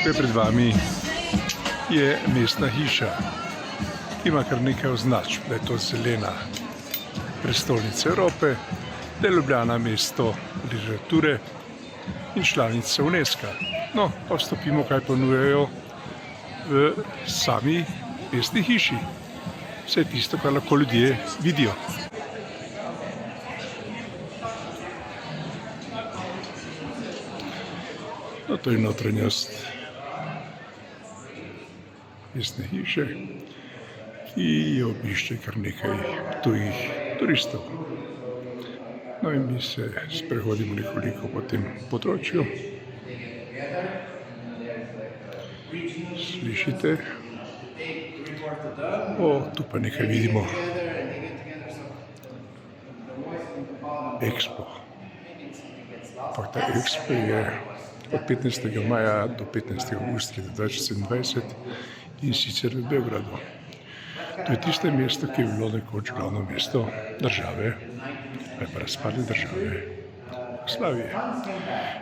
Tukaj pred vami je mestna hiša, ki ima kar nekaj označb, da je to zelena prestolnica Evrope, da je Ljubljana mesto literature in članica UNESCO. No, pa vstopimo, kaj ponujajo v sami mestni hiši. Vse tisto, kar lahko ljudje vidijo. No, to je notranjost mestne hiše, ki jo obišče kar nekaj tujih turistov. No in mi se sprehodimo nekoliko po tem področju. Slišite? Tu pa nekaj vidimo. Expo. Ampak ta Expo je od 15. maja do 15. avgusta 2027 in sicer v Beogradu. To je tisto mesto, ki je bilo nekoč glavno mesto države, ali pa razpadle države Jugoslavije.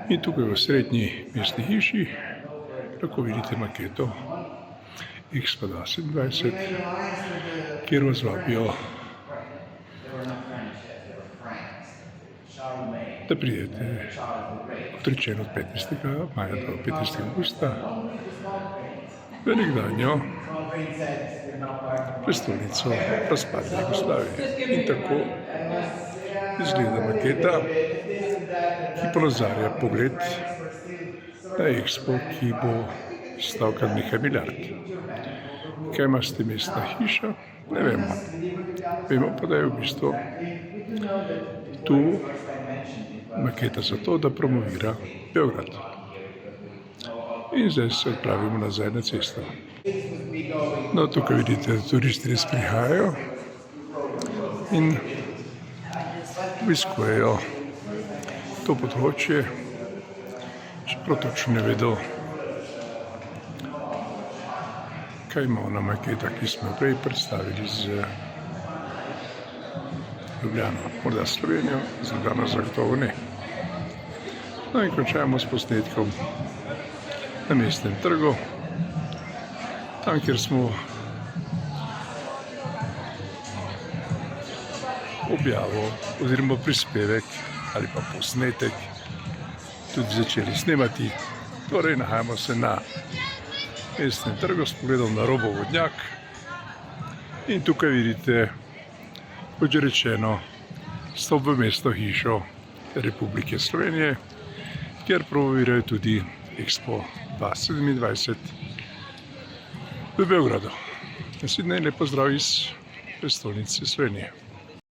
In tukaj v srednji mestni hiši lahko vidite maketo Expo 2027, kjer vas vabijo, da pridete, kot rečeno, od 15. maja do 15. avgusta v nekdanjo prestolnico razpadle Jugoslavije. In tako izgleda maketa, ki ponazarja pogled na Expo, ki bo stal kar nekaj milijard. Kaj ima s tem mestna hiša? Ne vemo. Vemo pa, da je v bistvu tu maketa za to, da promovira Beograd. In zdaj se odpravimo nazaj na cesto. No, tukaj vidite, da turisti res prihajajo in obiskujejo to področje, čeprav točno ne vedo, kaj ima ona maketa, ki smo prej predstavili z Ljubljano. Morda Slovenijo, z Ljubljano zagotovo ne. No in končajmo s posnetkom na mestnem trgu, tam, kjer smo objavo oziroma prispevek ali pa posnetek tudi začeli snemati. Torej, nahajamo se na mestnem trgu s pogledom na Robov vodnjak in tukaj vidite, kot že rečeno, vstop v mestno hišo Republike Slovenije, kjer promovirajo tudi Expo 2027 v Beogradu. Naslednji lep pozdrav iz prestolnice Slovenije.